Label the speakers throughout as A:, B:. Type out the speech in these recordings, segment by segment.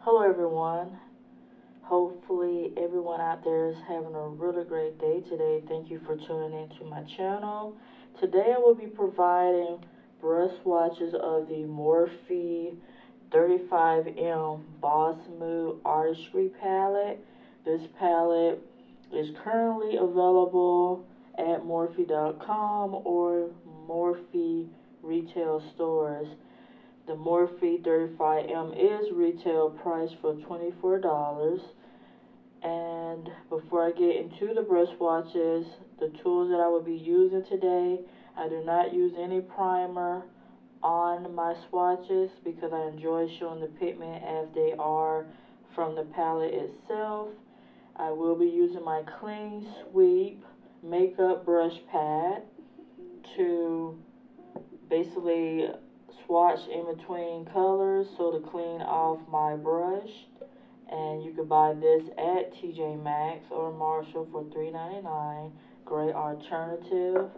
A: Hello everyone. Hopefully everyone out there is having a really great day today. Thank you for tuning into my channel. Today I will be providing brush swatches of the MORPHE 35M Boss Mood Artistry Palette. This palette is currently available at morphe.com or Morphe retail stores. The Morphe 35M is retail price for $24. And before I get into the brush swatches, the tools that I will be using today, I do not use any primer on my swatches because I enjoy showing the pigment as they are from the palette itself. I will be using my Clean Sweep makeup brush pad to basically swatch in between colors so to clean off my brush. And you can buy this at TJ Maxx or Marshall for $3.99. Great alternative.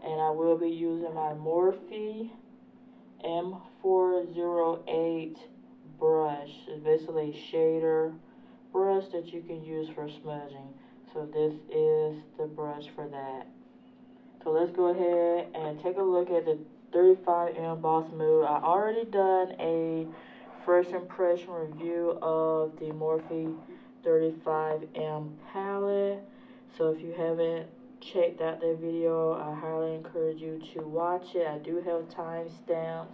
A: And I will be using my Morphe M408 brush. It's basically a shader brush that you can use for smudging. So this is the brush for that. So let's go ahead and take a look at the 35M Boss Mood. I already done a first impression review of the Morphe 35M palette. So if you haven't checked out that video, I highly encourage you to watch it. I do have timestamps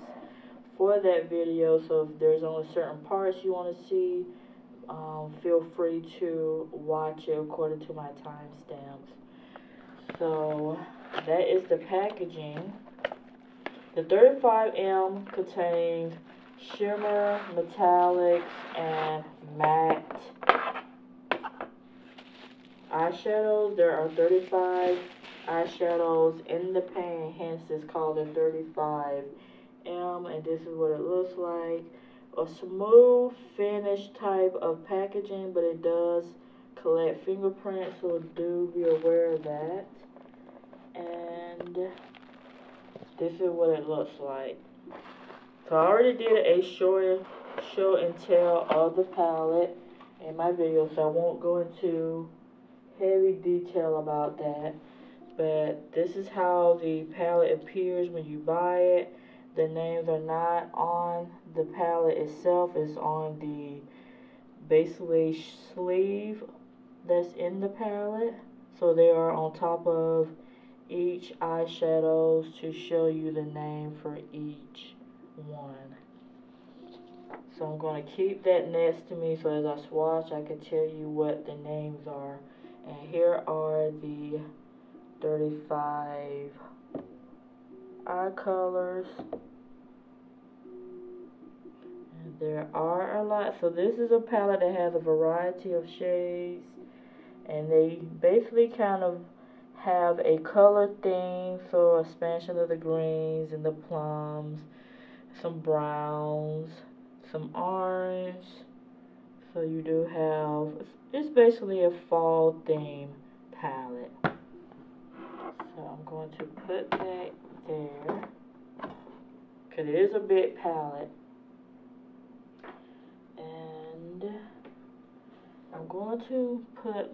A: for that video, so if there's only certain parts you want to see, feel free to watch it according to my timestamps. So that is the packaging. The 35M contains shimmer, metallics, and matte eyeshadows. There are 35 eyeshadows in the pan, hence it's called a 35M, and this is what it looks like. A smooth finish type of packaging, but it does collect fingerprints, so do be aware of that. And this is what it looks like. So I already did a show and tell of the palette in my video, so I won't go into heavy detail about that. But this is how the palette appears when you buy it. The names are not on the palette itself, it's on the basically sleeve that's in the palette. So they are on top of each eyeshadows to show you the name for each one. So I'm going to keep that next to me so as I swatch I can tell you what the names are. And here are the 35 eye colors. And there are a lot. So this is a palette that has a variety of shades, and they basically kind of have a color theme, so expansion of the greens and the plums, some browns, some orange. So you do have, it's basically a fall theme palette. So I'm going to put that there because it is a big palette. And I'm going to put,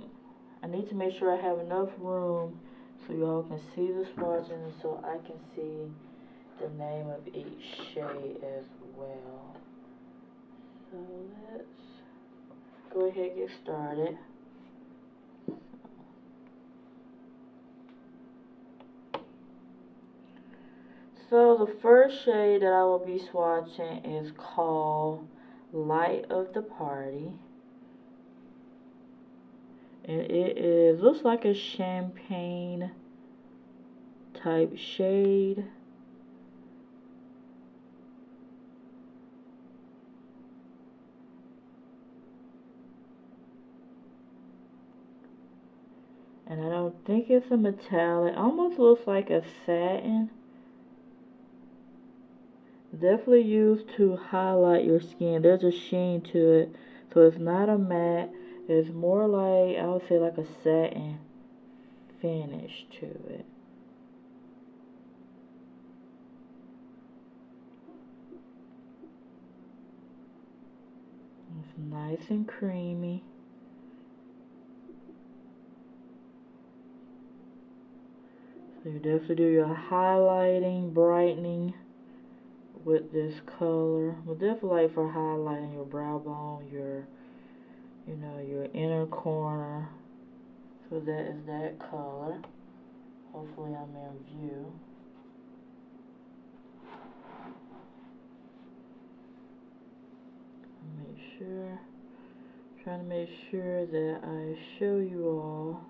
A: I need to make sure I have enough room so y'all can see the swatches and so I can see the name of each shade as well. So let's go ahead and get started. So the first shade that I will be swatching is called Light of the Party. And it looks like a champagne type shade. And I don't think it's a metallic. Almost looks like a satin. Definitely used to highlight your skin. There's a sheen to it. So it's not a matte. It's more like, I would say like a satin finish to it. It's nice and creamy. So you definitely do your highlighting, brightening with this color. But definitely like for highlighting your brow bone, your, you know, your inner corner. So that is that color. Hopefully I'm in view. Trying to make sure that I show you all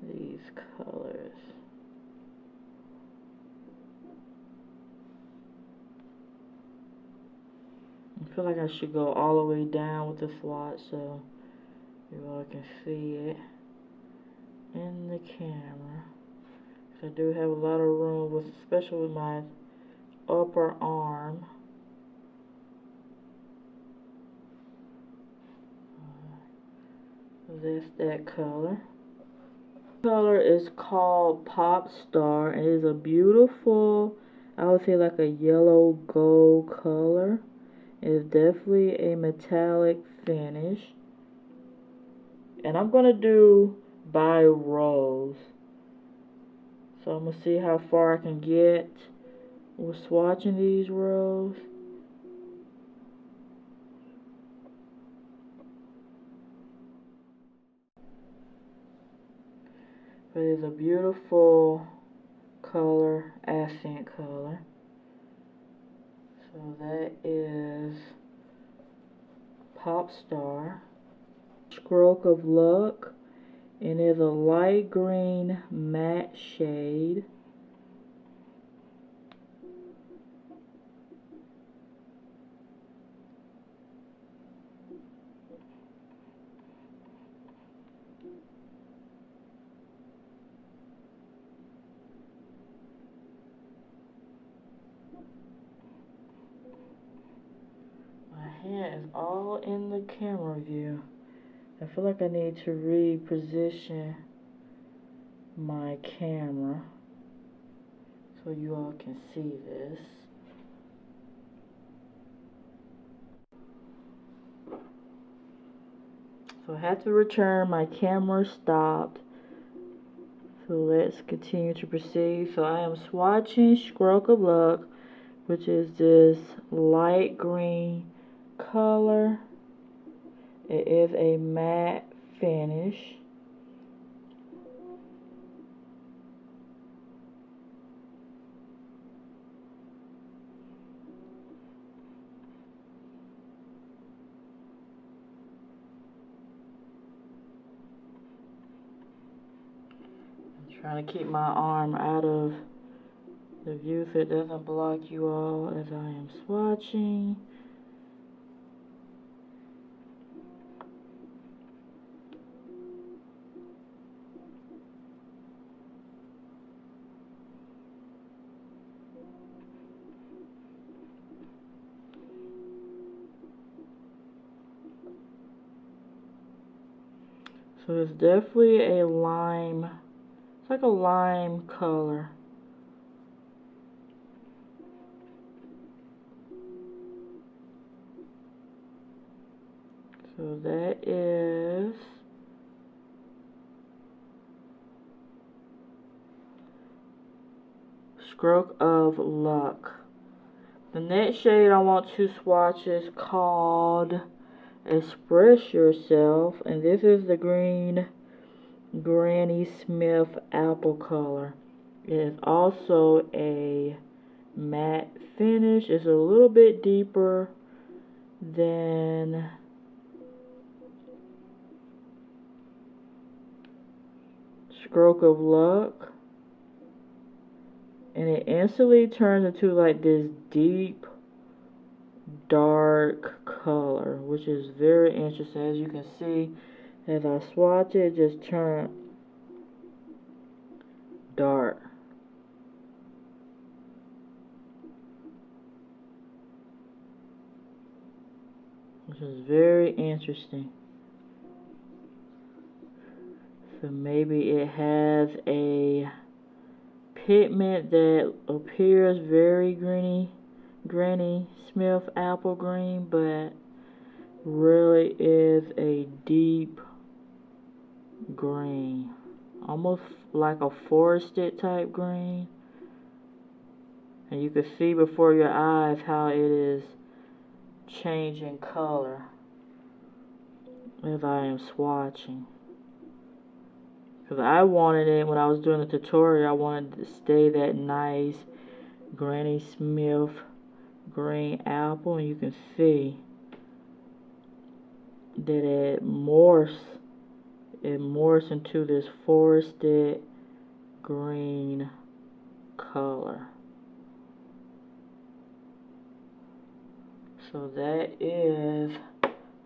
A: these colors. I feel like I should go all the way down with the swatch so you all can see it in the camera. So I do have a lot of room, with, especially with my upper arm. So that's that color. The color is called POPSTAR, and it is a beautiful, I would say like a yellow gold color. It is definitely a metallic finish. And I'm going to do by rows. So I'm going to see how far I can get with swatching these rows. But it's a beautiful color, accent color. So that is POPSTAR. Stroke of Luck, and it's a light green matte shade. My hand is all in the camera view. I feel like I need to reposition my camera so you all can see this. So I had to return, my camera stopped. So let's continue to proceed. So I am swatching Stroke of Luck, which is this light green color. It is a matte finish. I'm trying to keep my arm out of the view so it doesn't block you all as I am swatching. So it's definitely a lime, it's like a lime color. So that is Stroke of Luck. The next shade I want to swatch is called Express Yourself, and this is the green Granny Smith apple color. It is also a matte finish. It's a little bit deeper than Stroke of Luck, and it instantly turns into like this deep dark color, which is very interesting. As you can see, as I swatch it, just turned dark, which is very interesting. So maybe it has a pigment that appears very Granny Smith apple green, but really is a deep green, almost like a forested type green. And you can see before your eyes how it is changing color as I am swatching. Because I wanted it, when I was doing the tutorial, I wanted to stay that nice Granny Smith green apple. And you can see that it morphs into this forested green color. So that is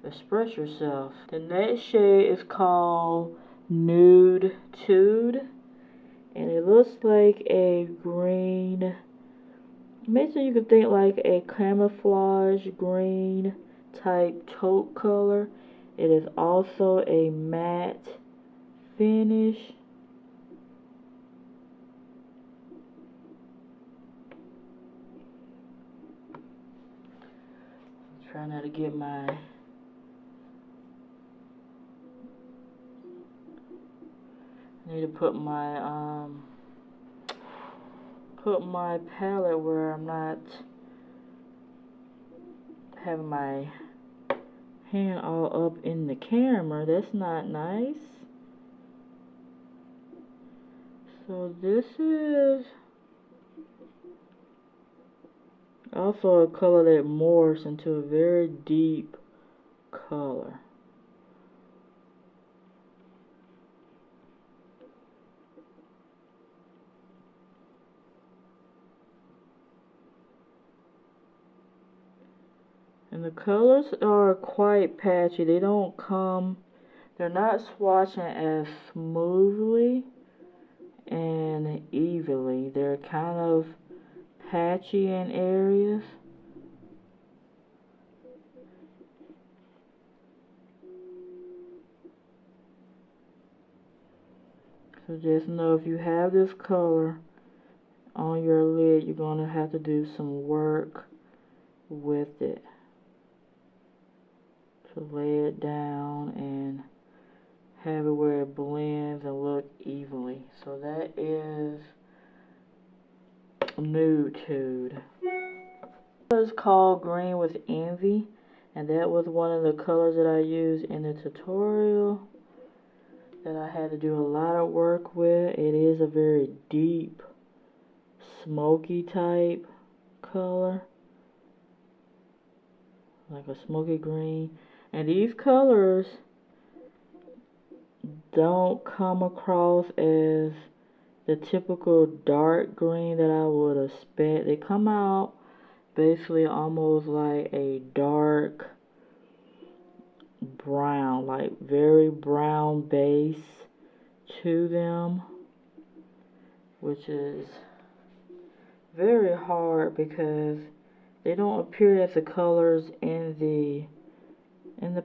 A: Express Yourself. The next shade is called Nude TUDE, and it looks like a green, basically you could think like a camouflage green type taupe color. It is also a matte finish. Try not to get my I need to put my palette where I'm not having my hand all up in the camera. That's not nice. So this is also a color that morphs into a very deep color. And the colors are quite patchy. They're not swatching as smoothly and evenly. They're kind of patchy in areas. So just know if you have this color on your lid, you're going to have to do some work with it to lay it down and have it where it blends and look evenly. So that is Nude TUDE. It's called Green with Envy, and that was one of the colors that I used in the tutorial that I had to do a lot of work with. It is a very deep, smoky type color, like a smoky green. And these colors don't come across as the typical dark green that I would expect. They come out basically almost like a dark brown, like very brown base to them, which is very hard because they don't appear as the colors in the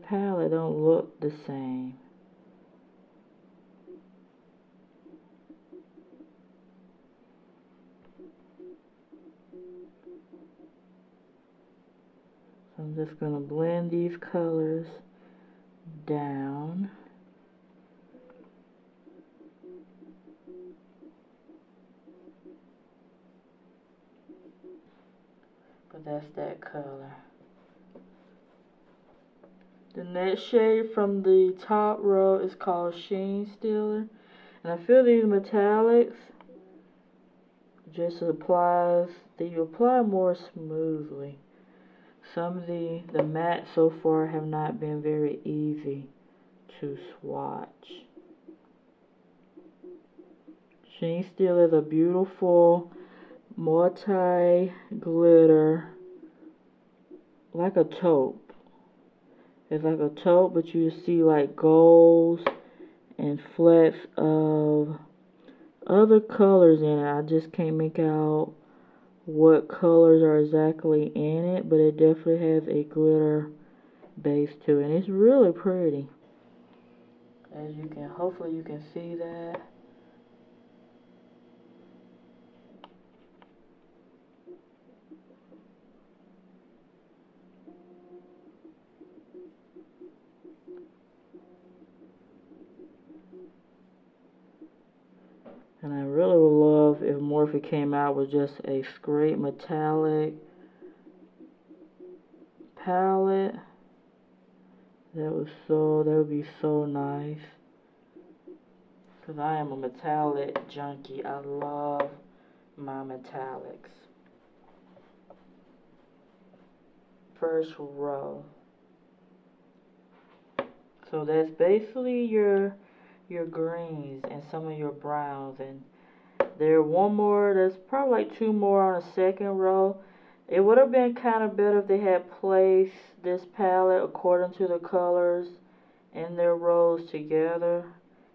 A: palette don't look the same. So I'm just going to blend these colors down. But that's that color. The next shade from the top row is called Sheen Stealer. And I feel these metallics just you apply more smoothly. Some of the mattes so far have not been very easy to swatch. Sheen Stealer is a beautiful multi-glitter, like a taupe. It's like a taupe, but you see like golds and flecks of other colors in it. I just can't make out what colors are exactly in it, but it definitely has a glitter base to it. And it's really pretty. As you can, hopefully you can see that. And I really would love if Morphe came out with just a straight metallic palette. That would be so nice. Because I am a metallic junkie. I love my metallics. First row. So that's basically your greens and some of your browns, and there one more, there's probably like two more on the second row. It would have been kind of better if they had placed this palette according to the colors in their rows together.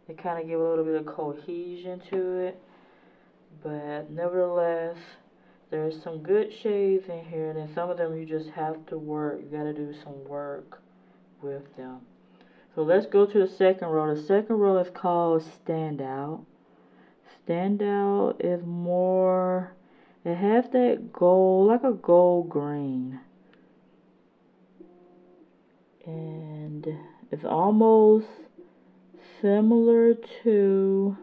A: They kind of give a little bit of cohesion to it, but nevertheless, there's some good shades in here, and then some of them you just have to work. You got to do some work with them. So let's go to the second row. The second row is called Standout. Standout is more, it has that gold, like a gold green. And it's almost similar to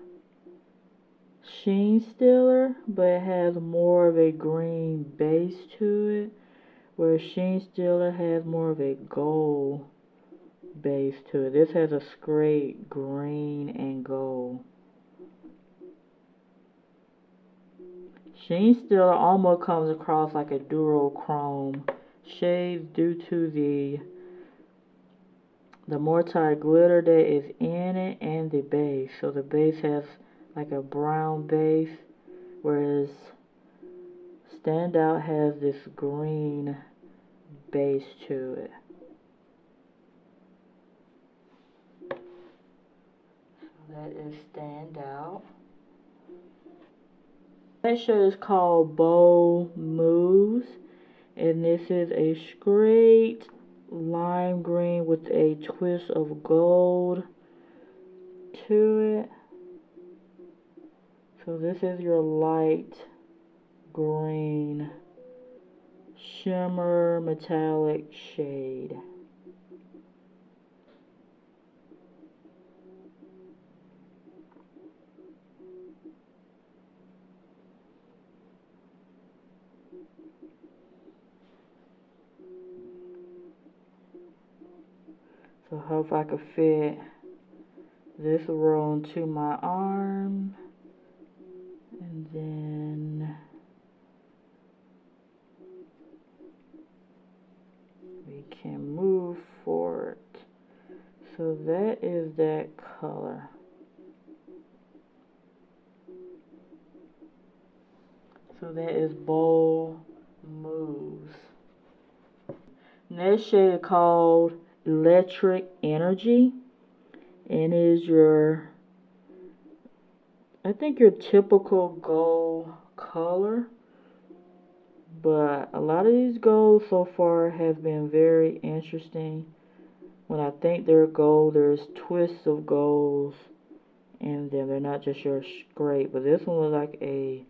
A: Sheen Stiller, but it has more of a green base to it, where Sheen Stiller has more of a gold base to it. This has a straight green and gold. Sheen Stiller almost comes across like a duochrome shade due to the multi-glitter that is in it and the base. So the base has like a brown base, whereas Standout has this green base to it. That is Standout. That shade is called Boss Mood, and this is a straight lime green with a twist of gold to it. So this is your light green shimmer metallic shade. So I hope I could fit this row into my arm, and then we can move forward. So that is that color. So that is Boss Mood. Next shade is called Electric Energy, and is your, I think, your typical gold color, but a lot of these golds so far have been very interesting. When I think they're gold, there's twists of golds in them. They're not just your straight, but this one was like a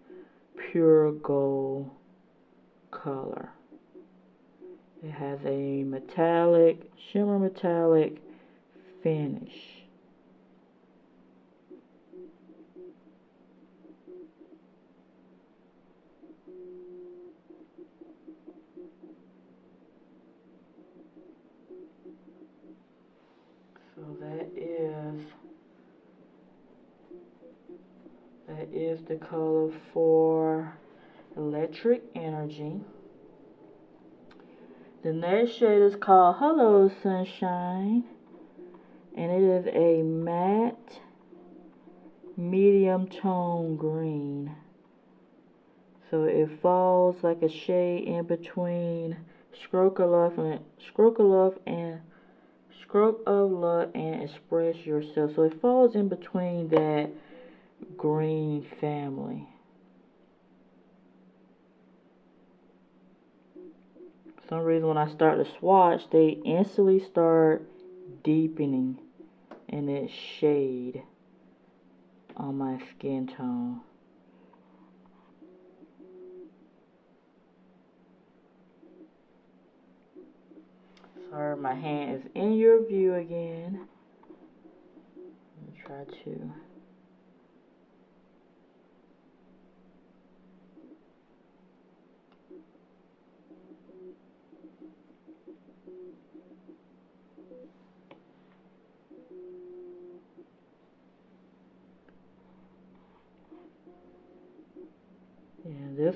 A: pure gold color. It has a metallic, shimmer metallic finish. So that is the color for Electric Energy. The next shade is called Hello Sunshine, and it is a matte medium tone green. So it falls like a shade in between Stroke of Love and Express Yourself. So it falls in between that green family. For some reason when I start to swatch, they instantly start deepening in its shade on my skin tone. Sorry, my hand is in your view again. Let me try to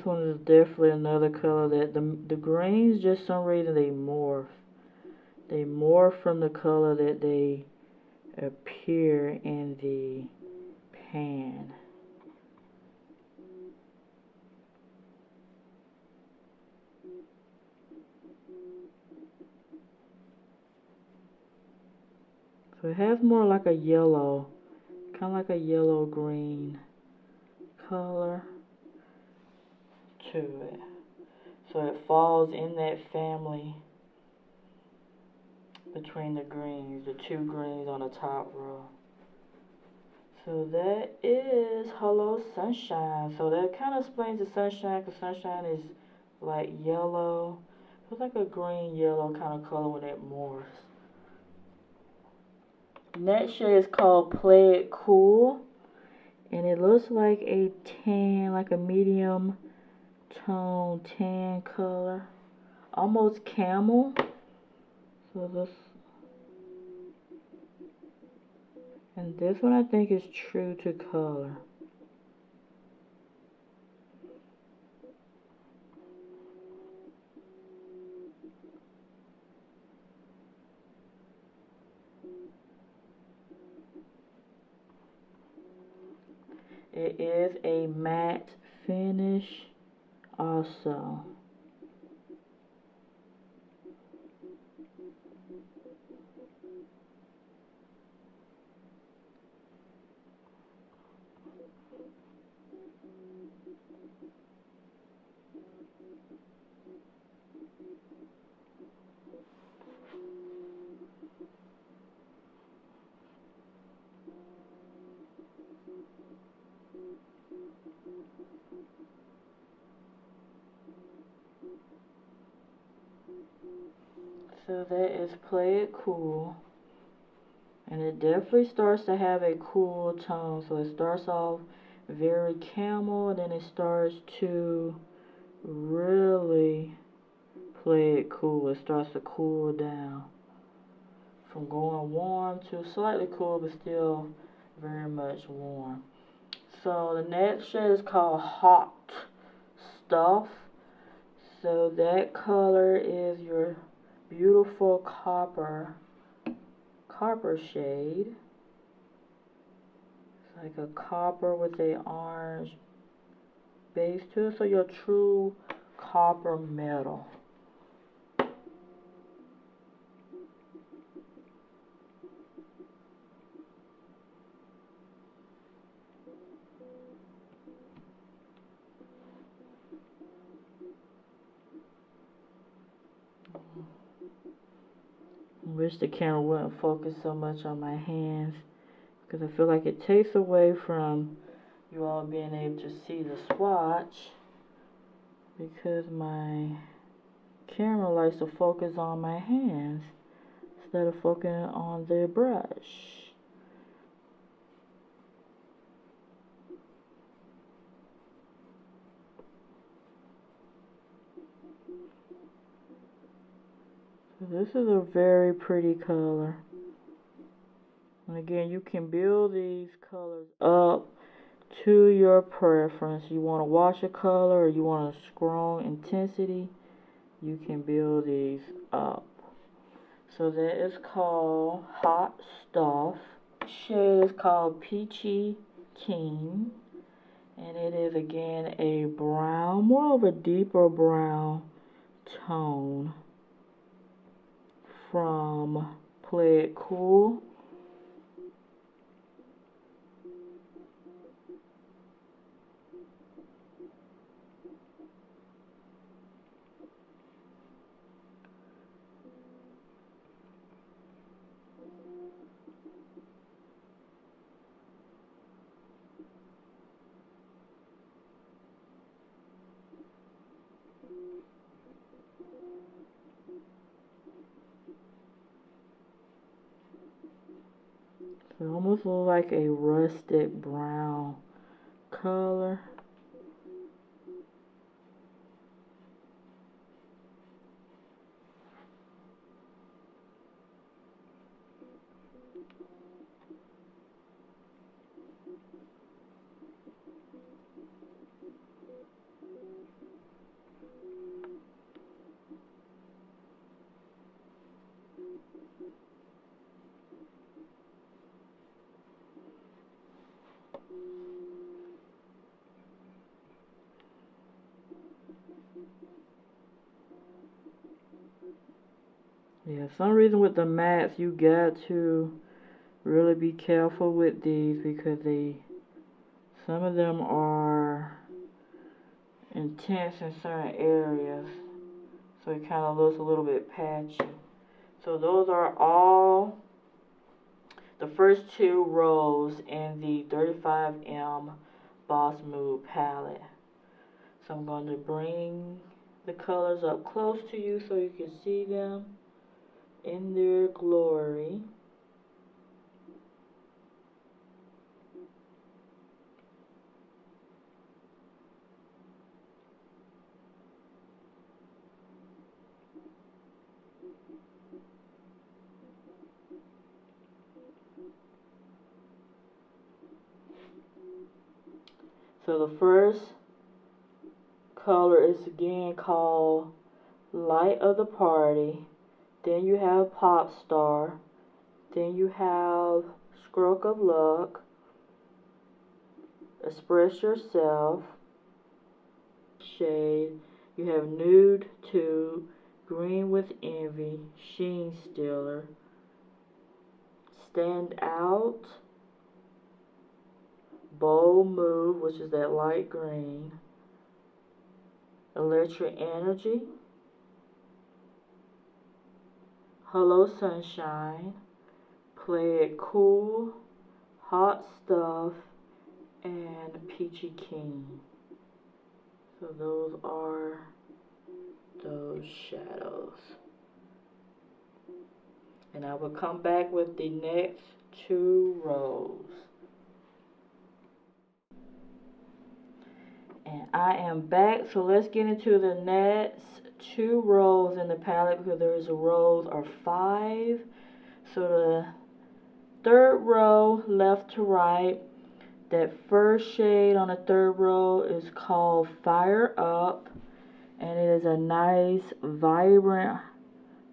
A: this one is definitely another color that the greens, just some reason they morph. They morph from the color that they appear in the pan. So it has more like a yellow, kind of like a yellow-green color to it. So it falls in that family between the greens, the two greens on the top row. So that is Hello Sunshine. So that kind of explains the sunshine, because sunshine is like yellow. It's like a green-yellow kind of color when it morphs. Next shade is called Play It Cool, and it looks like a tan, like a medium tone tan color, almost camel. So this, and this one I think is true to color. It is a matte finish also. So that is Play It Cool. And it definitely starts to have a cool tone. So it starts off very camel, and then it starts to really play it cool. It starts to cool down. From going warm to slightly cool, but still very much warm. So the next shade is called Hot Stuff. So that color is your beautiful copper shade. It's like a copper with a orange base to it. So your true copper metal. I wish the camera wouldn't focus so much on my hands, because I feel like it takes away from you all being able to see the swatch, because my camera likes to focus on my hands instead of focusing on the brush. This is a very pretty color. And again, you can build these colors up to your preference. You want to wash a color or you want a strong intensity, you can build these up. So that is called Hot Stuff. Shade is called Peachy King. And it is again a brown, more of a deeper brown tone from Play It Cool. It almost looks like a rustic brown color. Yeah, some reason with the mattes, you got to really be careful with these because some of them are intense in certain areas, so it kind of looks a little bit patchy. So those are all the first 2 rows in the 35M Boss Mood palette. So I'm going to bring the colors up close to you so you can see them in their glory. So the first color is again called Light of the Party. Then you have POPSTAR. Then you have Stroke of Luck, Express Yourself, Shade. You have Nude, TUDE, Green with Envy, Sheen Stealer, Stand Out, Bold Move, which is that light green, Electric Energy, Hello Sunshine, Play It Cool, Hot Stuff, and Peachy King. So those are those shadows. And I will come back with the next 2 rows. And I am back, so let's get into the next 2 rows in the palette because there's rows are 5. So the 3rd row, left to right, that first shade on the 3rd row is called Fire Up, and it is a nice vibrant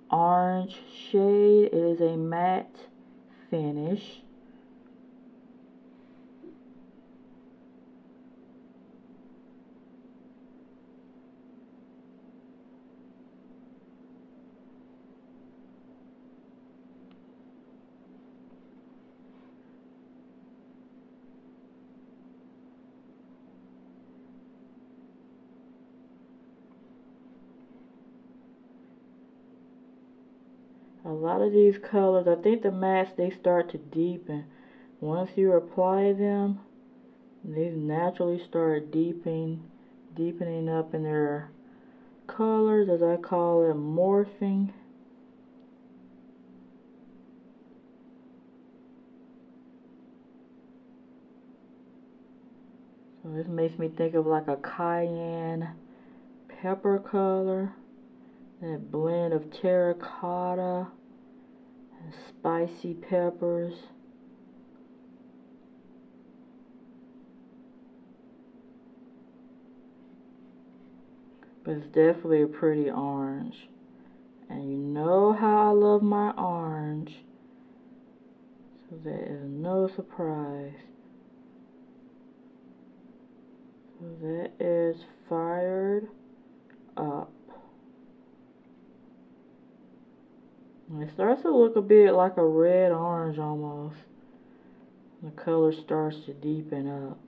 A: orange shade. It is a matte finish. A lot of these colors, I think the mattes, they start to deepen. Once you apply them, they naturally start deepening up in their colors, as I call it, morphing. So this makes me think of like a cayenne pepper color, that blend of terracotta and spicy peppers. But it's definitely a pretty orange. And you know how I love my orange. So that is no surprise. So that is Fired Up. And it starts to look a bit like a red orange almost. The color starts to deepen up.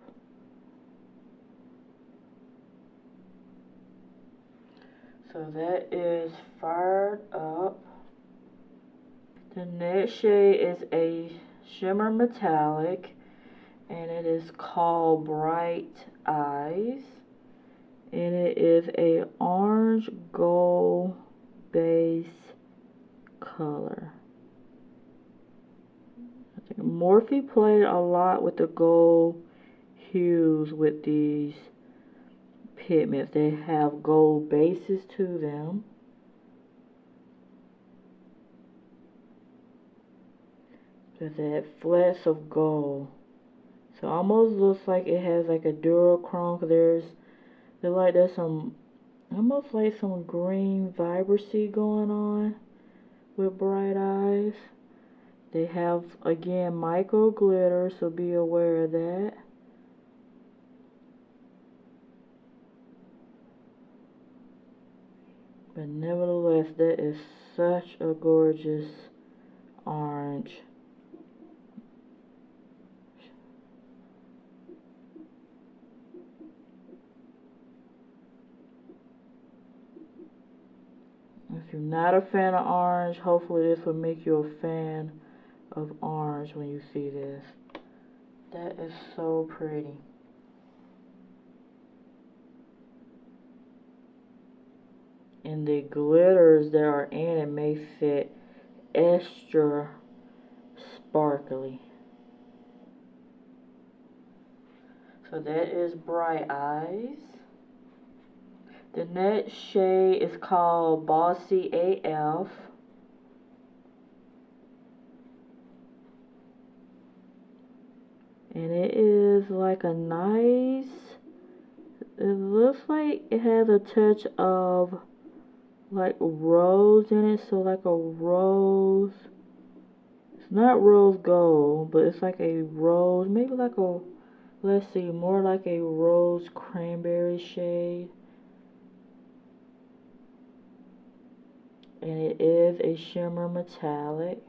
A: So that is Fired Up. The next shade is a shimmer metallic, and it is called Bright Eyes. And it is a orange gold base color. I think Morphe played a lot with the gold hues with these pigments. They have gold bases to them. With that flecks of gold. So it almost looks like it has like a duochrome. There's some almost like some green vibrancy going on with Bright Eyes. They have again micro glitter, so be aware of that. But nevertheless, that is such a gorgeous orange. If you're not a fan of orange, hopefully this will make you a fan of orange when you see this. That is so pretty. And the glitters that are in it makes it extra sparkly. So that is Bright Eyes. The next shade is called Bossy AF. And it is like a nice, it looks like it has a touch of like rose in it. So like a rose, it's not rose gold, but it's like a rose, maybe like a, let's see, more like a rose cranberry shade. And it is a shimmer metallic.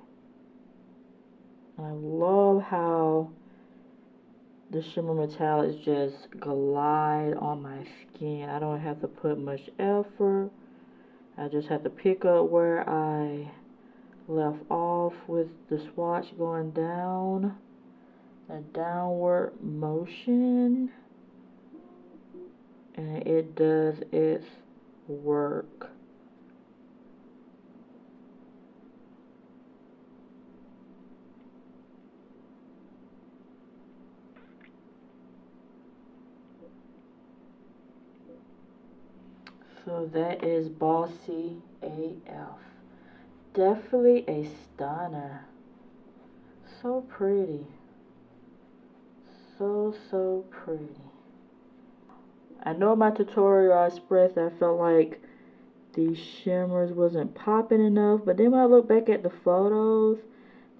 A: I love how the shimmer metallics just glide on my skin. I don't have to put much effort. I just have to pick up where I left off with the swatch, going down, a downward motion, and it does its work. So that is Bossy AF. Definitely a stunner. So pretty. So pretty. I know in my tutorial I expressed I felt like these shimmers wasn't popping enough, but then when I look back at the photos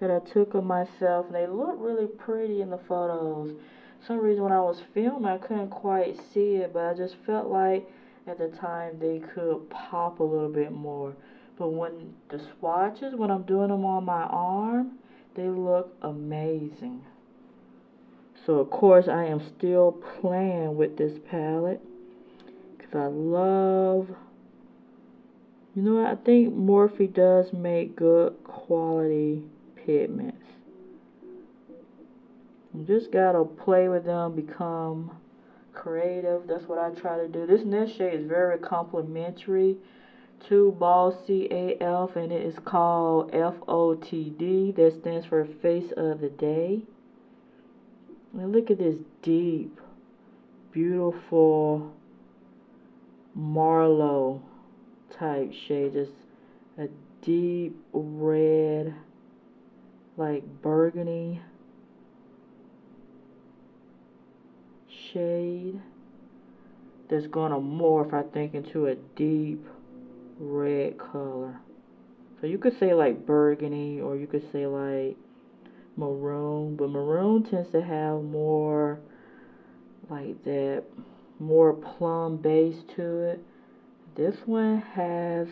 A: that I took of myself, and they look really pretty in the photos. For some reason when I was filming I couldn't quite see it, but I just felt like at the time they could pop a little bit more. But when the swatches, when I'm doing them on my arm, they look amazing. So of course I am still playing with this palette because I love, you know what, I think Morphe does make good quality pigments. You just gotta play with them, become creative. That's what I try to do. This next shade is very complimentary to Bossy AF, and it is called FOTD. That stands for Face of the Day. And look at this deep, beautiful Marlowe type shade. Just a deep red, like burgundy shade that's gonna morph, I think, into a deep red color. So you could say like burgundy, or you could say like maroon, but maroon tends to have more like that, more plum base to it. This one has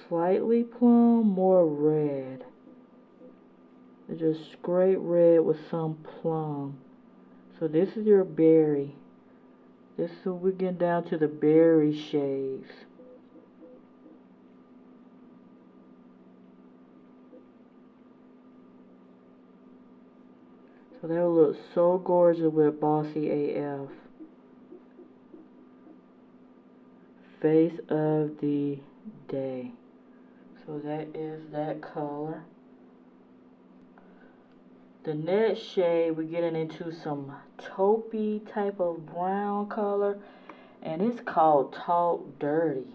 A: slightly plum, more red. It's just straight red with some plum. So this is your berry. This is, we're getting down to the berry shades. So that will look so gorgeous with Bossy AF. Face of the Day. So that is that color. The next shade, we're getting into some taupey type of brown color, and it's called Talk Dirty.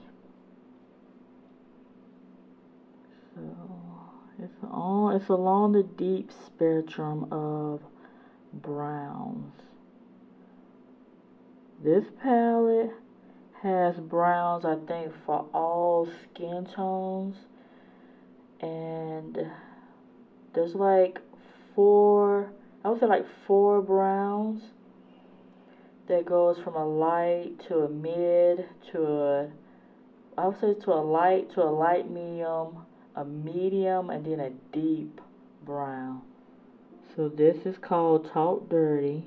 A: So it's along the deep spectrum of browns. This palette has browns, I think, for all skin tones, and there's like I would say like four browns that goes from a light to a mid to a I would say to a light medium, a medium, and then a deep brown. So this is called Talk Dirty.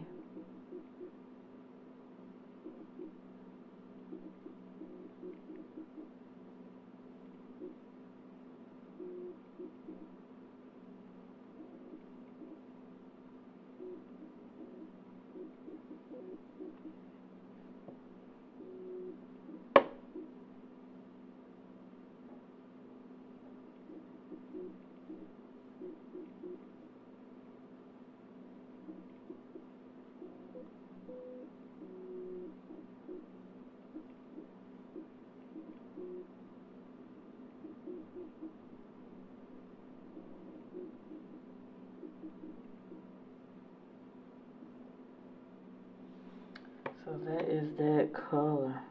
A: So that is that color.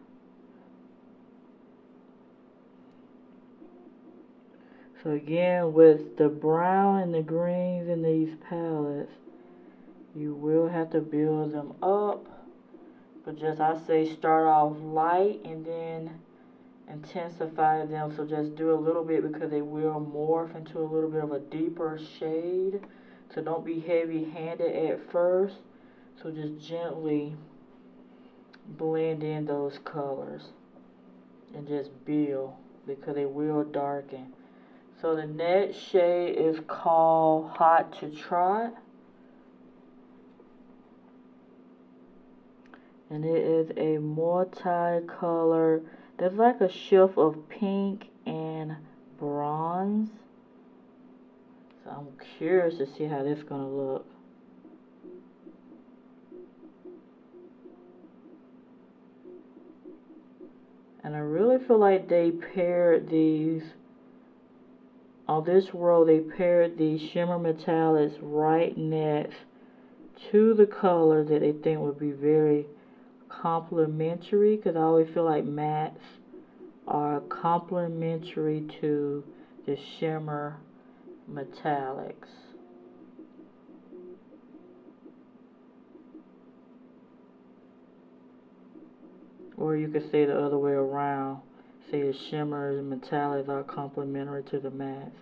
A: So again, with the brown and the greens in these palettes, you will have to build them up. But just, I say, start off light and then intensify them. So just do a little bit because they will morph into a little bit of a deeper shade. So don't be heavy-handed at first. So just gently blend in those colors and just build because they will darken. So the next shade is called Hot to Trot, and it is a multi-color. There's like a shift of pink and bronze. So I'm curious to see how this is gonna look. And I really feel like they paired these, on this row, they paired these shimmer metallics right next to the color that they think would be very complementary, because I always feel like mattes are complementary to the shimmer metallics. Or you could say the other way around. Say the shimmers and metallics are complementary to the mattes.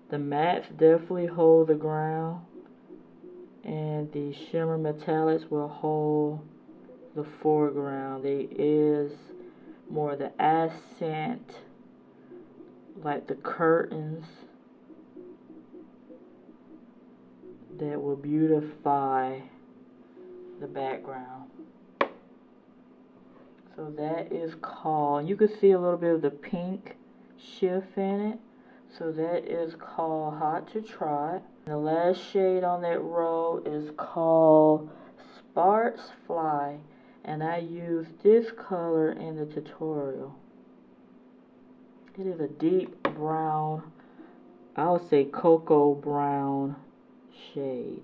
A: The mattes definitely hold the ground, and the shimmer metallics will hold the foreground. They is more the accent, like the curtains, that will beautify the background. So that is called, you can see a little bit of the pink shift in it. So that is called Hot to Trot. The last shade on that row is called Sparks Fly, and I used this color in the tutorial. It is a deep brown, I would say cocoa brown shade.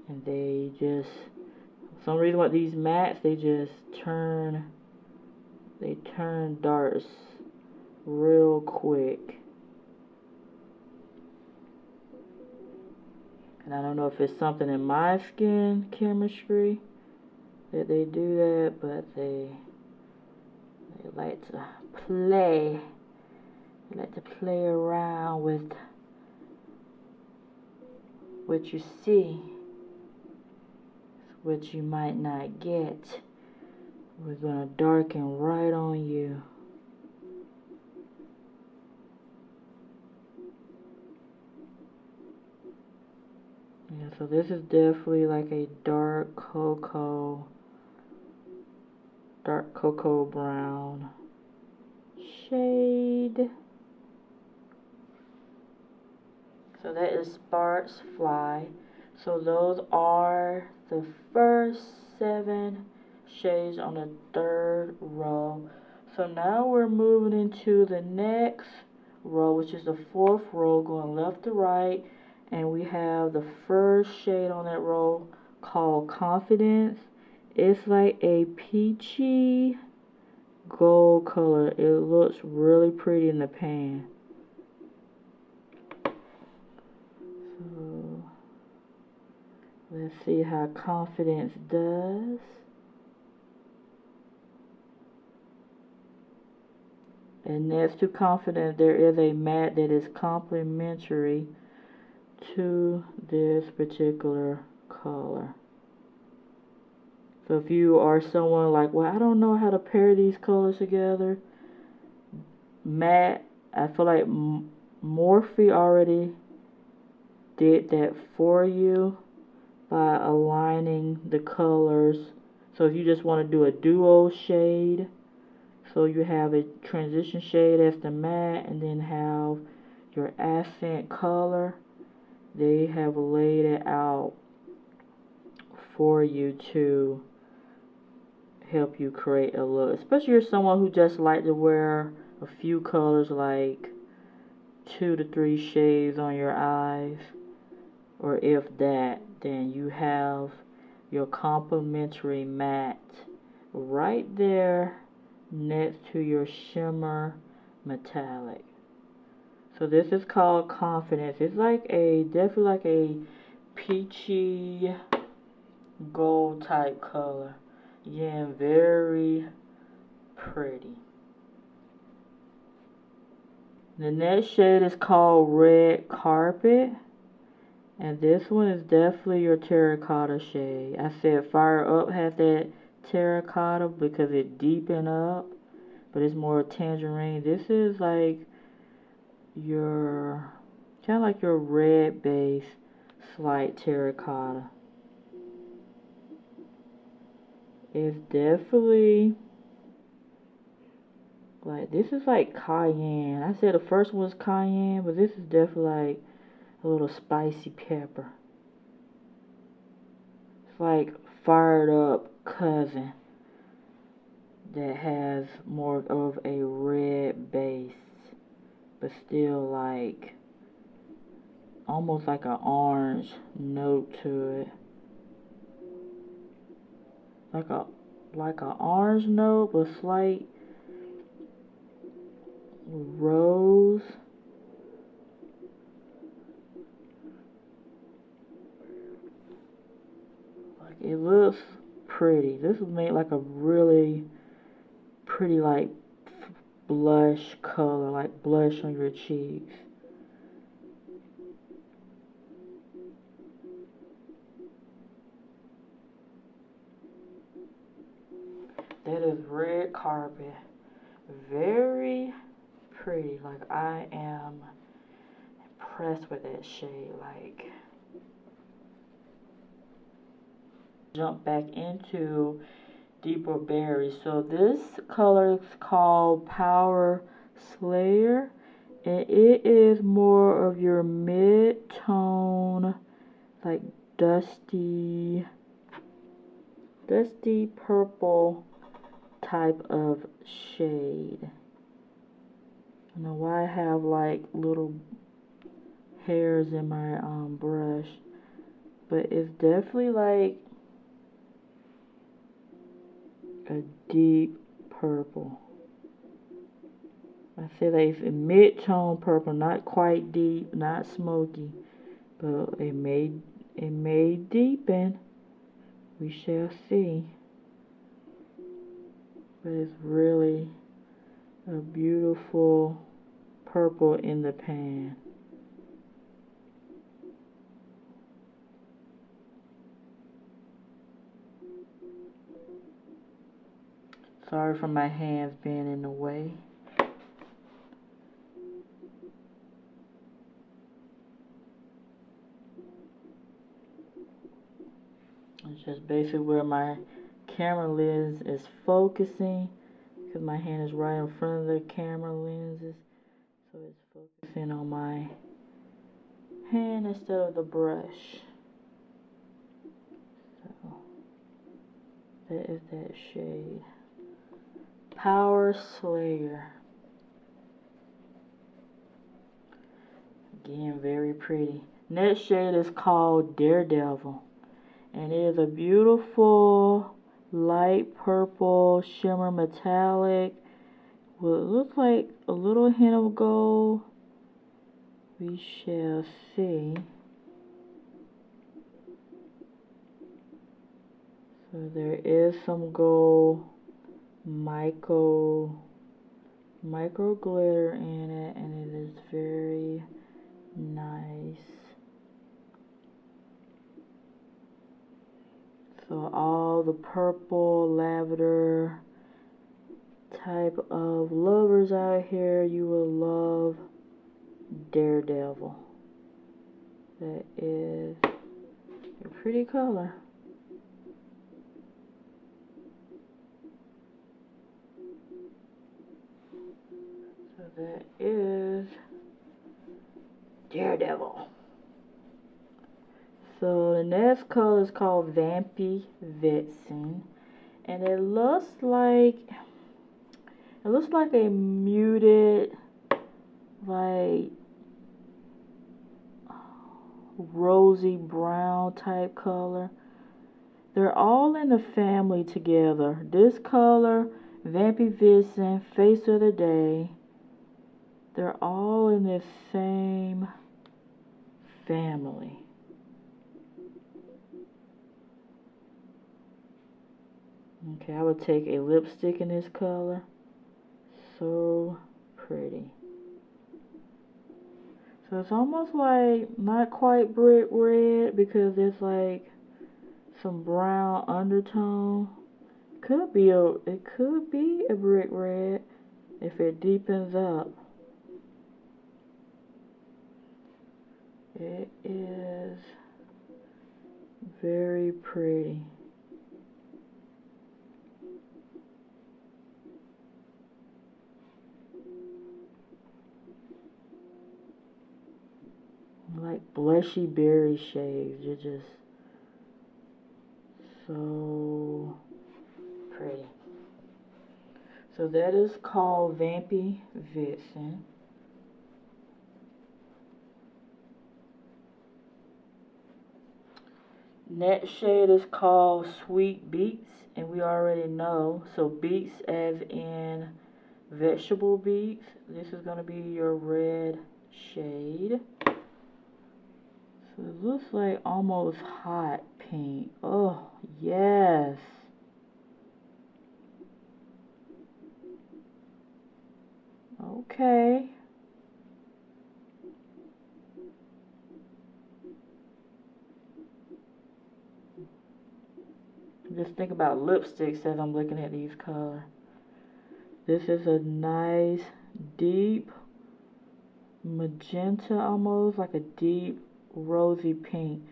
A: And they just, for some reason with these mattes, they just turn dark real quick. And I don't know if it's something in my skin chemistry that they do that, but they like to play. They like to play around with what you see, what you might not get. We're gonna darken right on you. Yeah, so this is definitely like a dark cocoa brown shade. So that is Sparks Fly. So those are the first 7 shades on the 3rd row. So now we're moving into the next row, which is the 4th row, going left to right. And we have the first shade on that row called Confidence. It's like a peachy gold color. It looks really pretty in the pan. So Let's see how Confidence does. And next to Confidence, there is a matte that is complementary to this particular color. So if you are someone like, well, I don't know how to pair these colors together, matte, I feel like Morphe already did that for you by aligning the colors. So if you just want to do a duo shade, so you have a transition shade as the matte and then have your accent color, they have laid it out for you to help you create a look. Especially if you're someone who just like to wear a few colors, like 2 to 3 shades on your eyes, or if that, then you have your complementary matte right there next to your shimmer metallic. So this is called Confidence. It's like definitely like a peachy gold type color. Again, very pretty. The next shade is called Red Carpet, and this one is definitely your terracotta shade. I said Fire Up has that terracotta because it deepened up, but it's more tangerine. This is like your kind of like your red base, slight terracotta. It's definitely like, this is like cayenne. I said the first one was cayenne, but this is definitely like a little spicy pepper. It's like fired up cousin that has more of a red base, but still like almost like an orange note to it. Like a orange note, but slight rose. Like, it looks pretty. This was made like a really pretty like blush color, like blush on your cheeks. That is Red Carpet. Very pretty. Like, I am impressed with that shade. Like, jump back into Deeper Berry. So this color is called Power Slayer, and it is more of your mid-tone, like dusty purple type of shade. I don't know why I have like little hairs in my brush, but it's definitely like a deep purple. I said it's a mid-tone purple, not quite deep, not smoky, but it may deepen. We shall see. But it's really a beautiful purple in the pan. Sorry for my hands being in the way. It's just basically where my camera lens is focusing, because my hand is right in front of the camera lenses, so it's focusing on my hand instead of the brush. So that is that shade, Power Slayer. Again, very pretty. Next shade is called Daredevil, and it is a beautiful light purple shimmer metallic with what looks like a little hint of gold. We shall see. So there is some gold micro glitter in it, and it is very nice. So all the purple, lavender type of lovers out here, you will love Daredevil. That is a pretty color. So that is Daredevil. So the next color is called VAMPY VIXEN, and it looks like a muted, like rosy brown type color. They're all in the family together. This color, VAMPY VIXEN, Face of the Day, they're all in the same family. Okay, I would take a lipstick in this color. So pretty. So it's almost like not quite brick red because there's like some brown undertone. It could be a brick red if it deepens up. It is very pretty. Like blushy berry shades. You're just so pretty. So that is called VAMPY VIXEN. Next shade is called Sweet Beets, and we already know. So beets as in vegetable beets. This is going to be your red shade. So it looks like almost hot pink. Oh, yes. Okay. Just think about lipsticks as I'm looking at these colors. This is a nice deep magenta, almost like a deep rosy pink.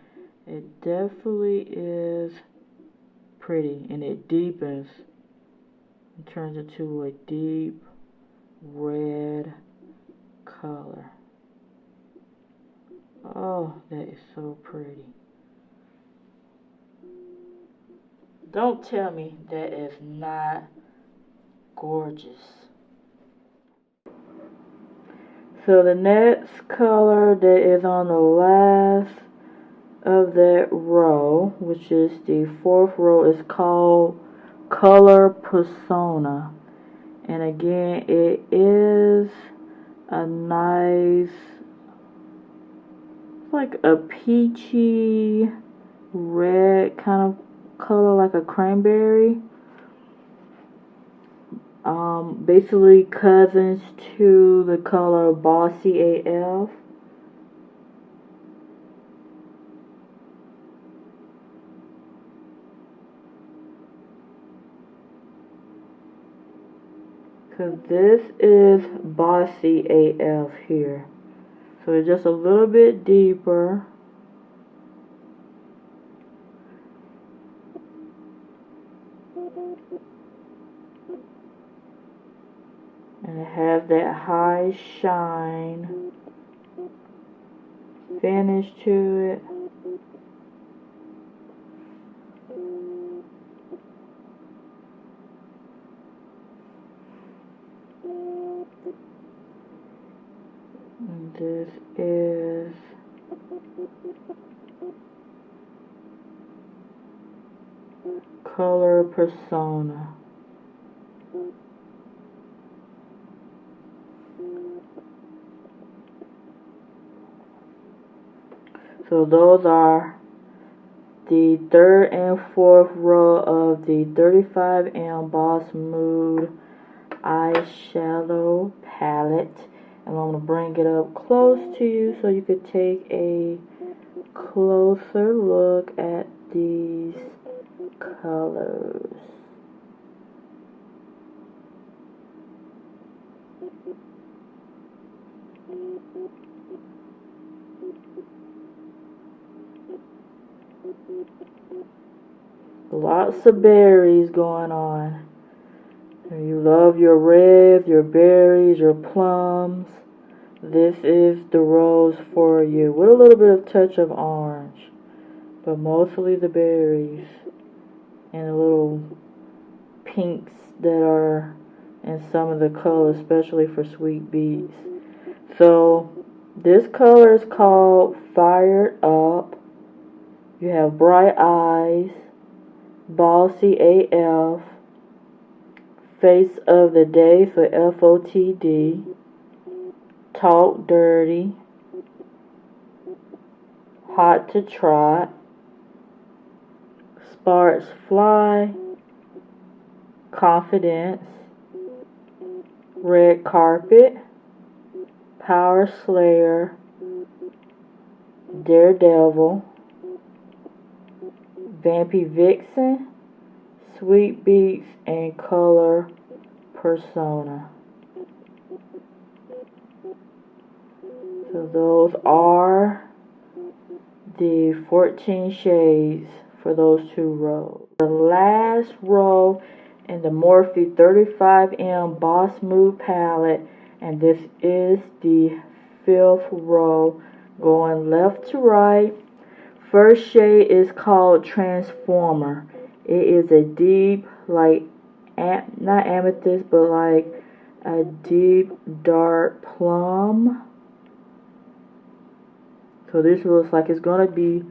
A: It definitely is pretty, and it deepens and turns into a deep red color. Oh, that is so pretty. Don't tell me that is not gorgeous. So the next color that is on the last of that row, which is the fourth row, is called Color Persona. And again, it is a nice, like a peachy red kind of color, like a cranberry. Basically cousins to the color Bossy AF. Because this is Bossy AF here. So it's just a little bit deeper. And it has that high shine finish to it. And this is Color Persona. So those are the third and fourth row of the 35M Boss Mood Eyeshadow Palette. And I'm going to bring it up close to you so you could take a closer look at these colors. Lots of berries going on. You love your reds, your berries, your plums. This is the rose for you, with a little bit of touch of orange, but mostly the berries and the little pinks that are in some of the colors, especially for sweet beets. So this color is called Fired Up. You have Bright Eyes, Bossy AF, Face of the Day for FOTD, Talk Dirty, Hot to Trot, Sparks Fly, Confidence, Red Carpet, Power Slayer, Daredevil, VAMPY VIXEN, Sweet Beets, and Color Persona. So those are the 14 shades for those two rows. The last row in the Morphe 35M Boss Mood Palette, and this is the 5th row going left to right. First shade is called Transformer. It is a deep, like, not amethyst, but like a deep dark plum. So this looks like it's going to be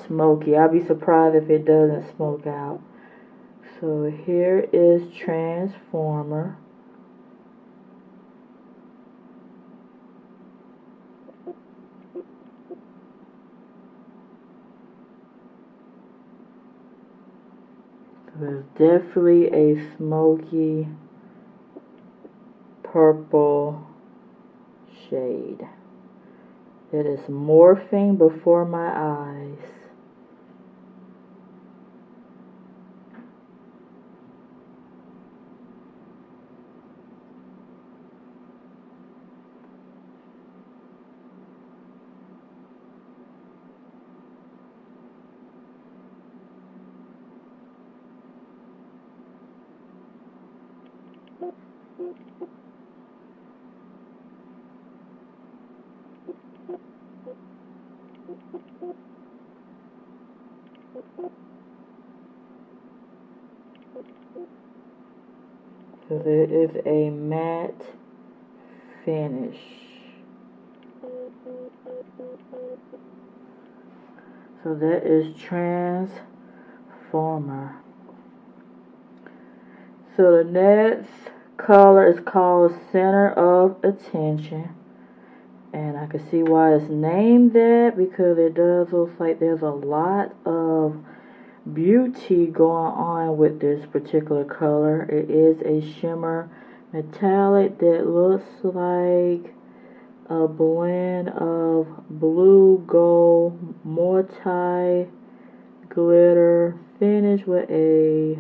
A: smoky. I'll be surprised if it doesn't smoke out. So here is Transformer. There's definitely a smoky purple shade that is morphing before my eyes. So there is a matte finish. So that is Transformer. So the next color is called Center of Attention. And I can see why it's named that, because it does look like there's a lot of beauty going on with this particular color. It is a shimmer metallic that looks like a blend of blue, gold, multi glitter finish with a,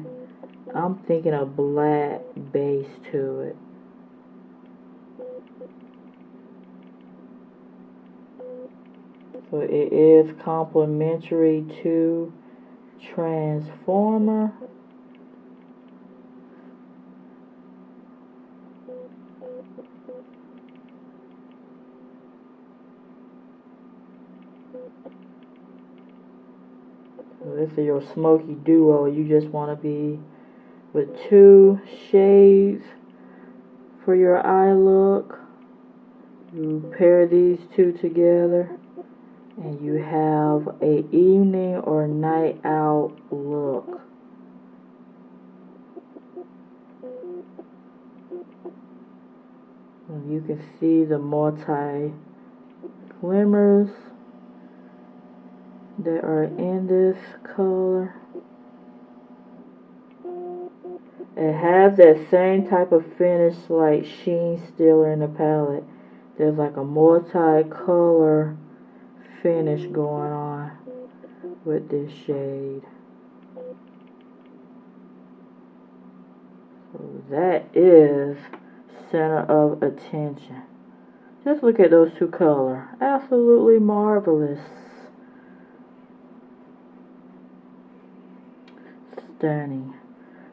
A: I'm thinking a black base to it. So it is complementary to Transformer. So this is your smoky duo. You just want to be with 2 shades for your eye look. You pair these 2 together and you have a evening or night out look. And you can see the multi glimmers that are in this color. It has that same type of finish like SHEEN Stiller in the palette. There's like a multi-color finish going on with this shade. So that is center of attention. Just look at those two colors. Absolutely marvelous. Stunning.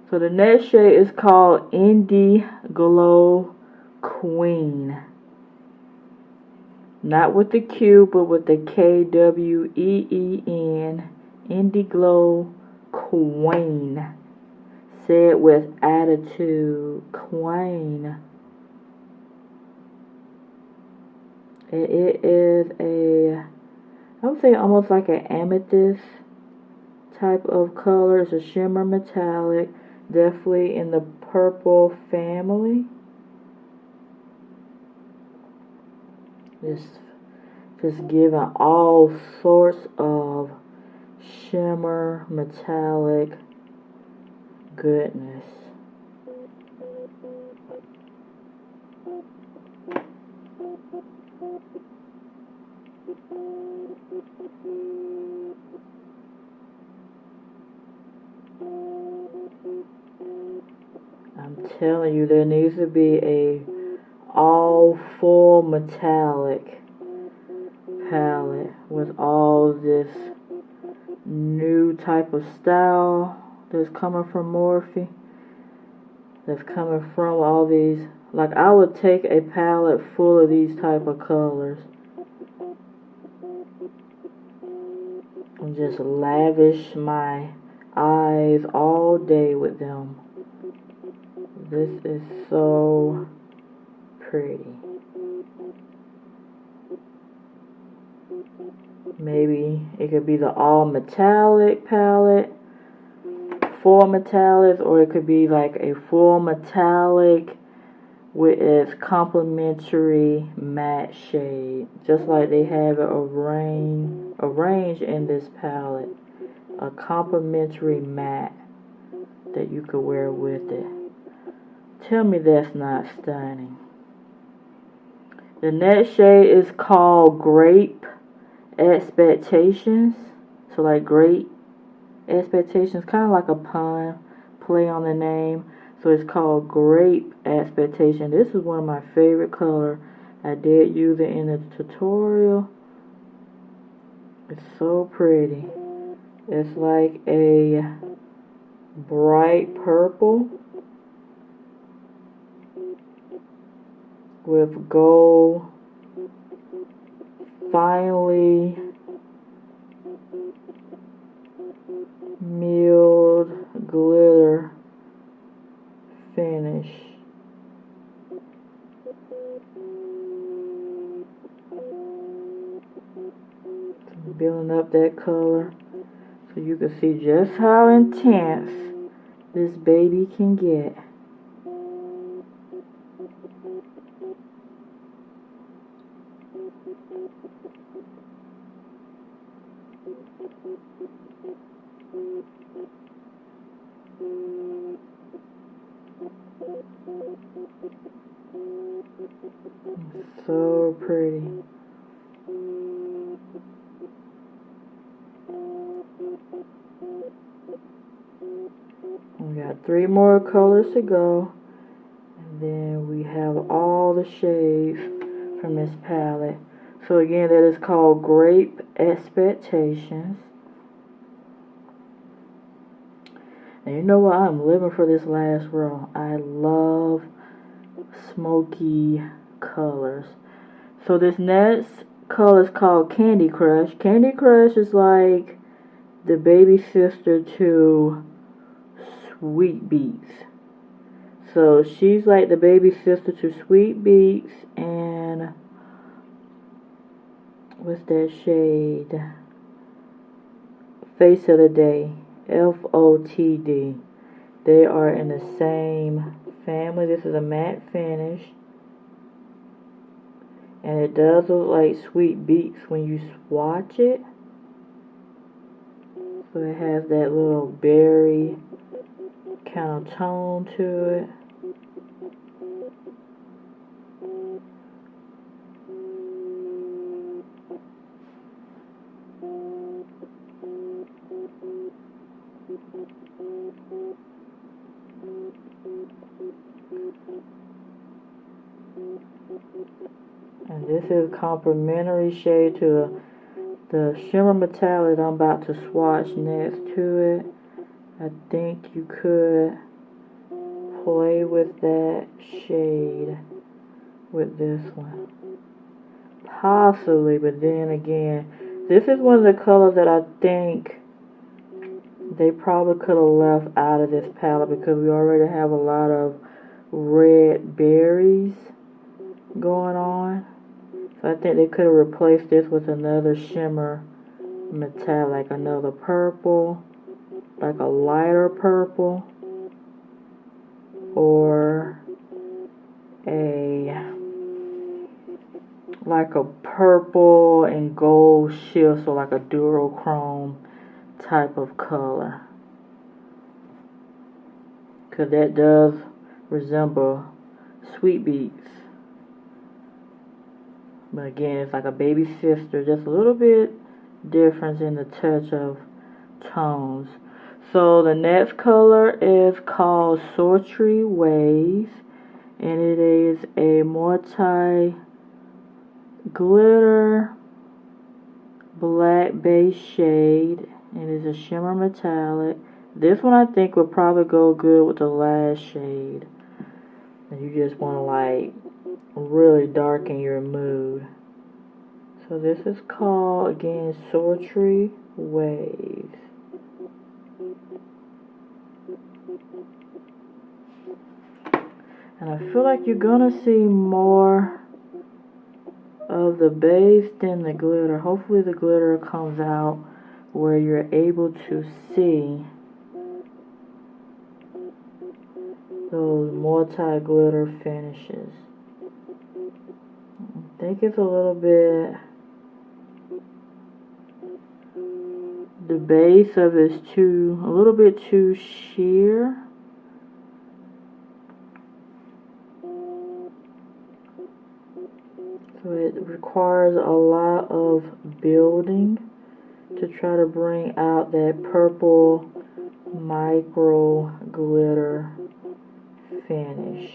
A: So the next shade is called Indie Glow Queen. Not with the Q, but with the KWEEN. Indie Glow Queen. Say it with attitude. Queen. It is I would say almost like an amethyst type of color. It's a shimmer metallic. Definitely in the purple family. Just giving all sorts of shimmer metallic goodness. I'm telling you, there needs to be a all full metallic palette with all this new type of style that's coming from Morphe, that's coming from all these. Like, I would take a palette full of these type of colors and just lavish my eyes all day with them. This is so pretty. Maybe it could be the all metallic palette, full metallics, or it could be like a full metallic with its complementary matte shade, just like they have it arranged in this palette. A complementary matte that you could wear with it. Tell me that's not stunning. The next shade is called Grape Expectations. So like Great Expectations, kind of like a pun, play on the name. So it's called Grape Expectation. This is one of my favorite color. I did use it in the tutorial. It's so pretty. It's like a bright purple with gold, finely milled glitter finish. Building up that color so you can see just how intense this baby can get. So pretty. We got 3 more colors to go, and then we have all the shades from this palette. So again, that is called Grape Expectations. And you know what? I'm living for this last row. I love smoky colors. So this next color is called Candy Crush. Candy Crush is like the baby sister to Sweet Beets. So she's like the baby sister to Sweet Beets, and what's that shade? Face of the Day, FOTD. They are in the same family. This is a matte finish, and it does look like Sweet Beets when you swatch it. So it has that little berry kind of tone to it. And this is a complementary shade to the Shimmer Metallic I'm about to swatch next to it. I think you could play with that shade with this one. Possibly, but then again, this is one of the colors that I think they probably could have left out of this palette because we already have a lot of red berries going on. So I think they could have replaced this with another shimmer metallic, another purple, like a lighter purple, or like a purple and gold shift, so like a duochrome type of color, because that does resemble Sweet Beets. But again, it's like a baby sister, just a little bit difference in the touch of tones. So the next color is called Sultry Waves, and it is a multi-glitter black base shade. It is a shimmer metallic. This one I think would probably go good with the last shade. And you just want to like really darken your mood. So this is called, again, Sultry Waves. And I feel like you're gonna see more of the base than the glitter. Hopefully the glitter comes out where you're able to see those multi-glitter finishes. I think it's a little bit, the base of it is a little bit too sheer. So it requires a lot of building to try to bring out that purple micro glitter finish.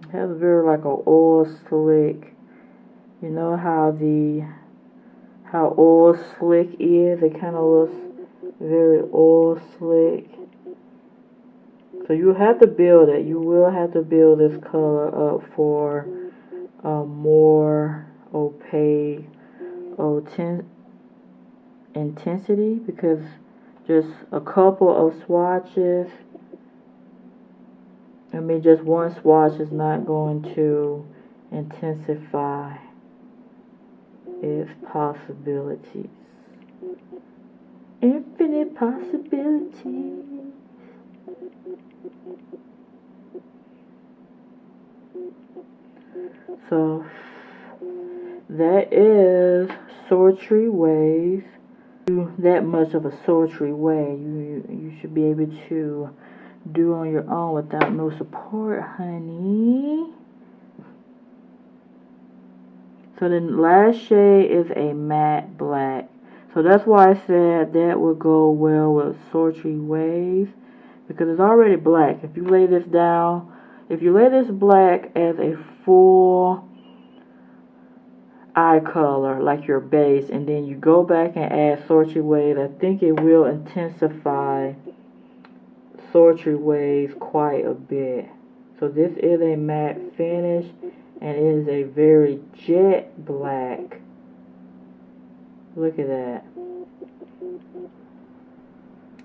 A: It has very like a oil slick. You know how oil slick is? It kind of looks very oil slick. So you have to build it. You will have to build this color up for a more opaque intensity, because just a couple of swatches, just one swatch is not going to intensify its possibilities. Infinite possibilities. So that is Sultry Waves. That much of a sultry way you should be able to do on your own without no support, honey. So the last shade is a matte black. So that's why I said that would go well with Sultry Waves, because it's already black. If you lay this down, if you lay this black as a full eye color, like your base, and then you go back and add Sultry Waves, I think it will intensify Sultry Waves quite a bit. So this is a matte finish, and it is a very jet black. Look at that.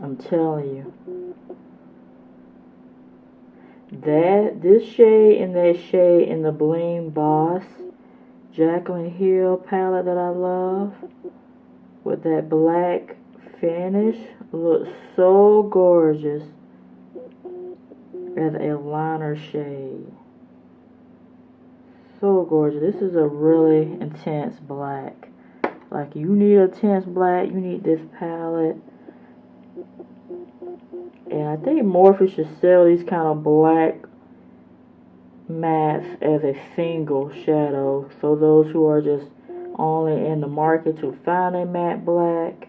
A: I'm telling you. This shade and that shade in the Bling Boss Jaclyn Hill palette that I love, with that black finish, looks so gorgeous as a liner shade. So gorgeous. This is a really intense black. Like, you need a intense black, you need this palette. And I think Morphe should sell these kind of black mattes as a single shadow. So those who are just only in the market to find a matte black,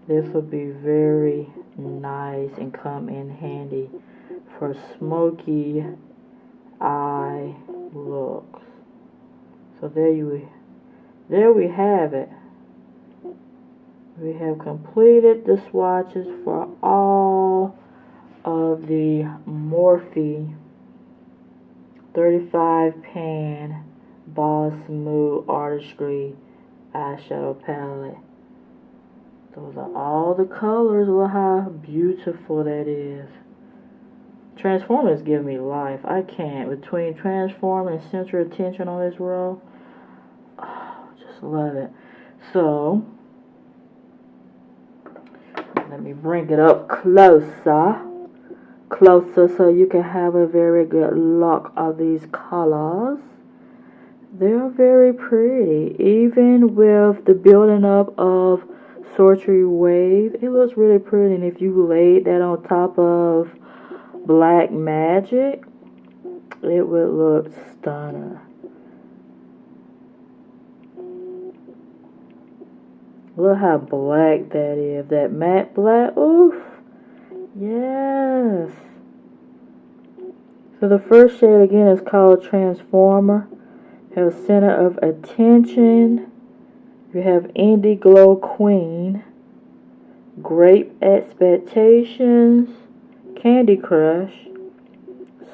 A: this would be very nice and come in handy for smoky eye looks. So there we have it. We have completed the swatches for all of the Morphe 35M Boss Mood Artistry Eyeshadow Palette. Those are all the colors. Look how beautiful that is. Transform is giving me life. I can't. Between Transform and Center Attention on this row, oh, just love it. So, let me bring it up closer so you can have a very good look of these colors. They're very pretty. Even with the building up of Sultry Wave, it looks really pretty. And if you laid that on top of Black Magic, it would look stunning. Look how black that is. That matte black. Oof. Yes. So the first shade again is called Transformer. Have Center of Attention. You have Indie Glow Queen, Grape Expectations, Candy Crush,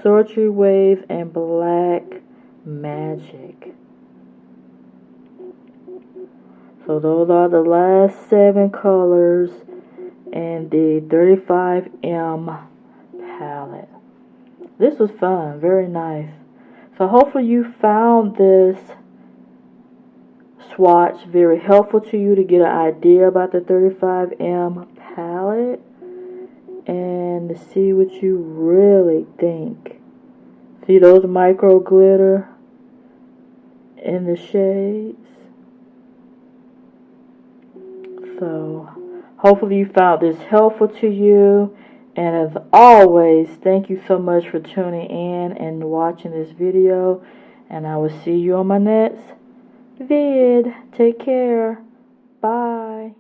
A: Sultry Wave, and Black Magic. So those are the last 7 colors in the 35M palette. This was fun, very nice. So hopefully you found this swatch very helpful to you to get an idea about the 35M palette and to see what you really think. See those micro glitter in the shades? So hopefully you found this helpful to you, and as always, thank you so much for tuning in and watching this video, and I will see you on my next vid. Take care. Bye.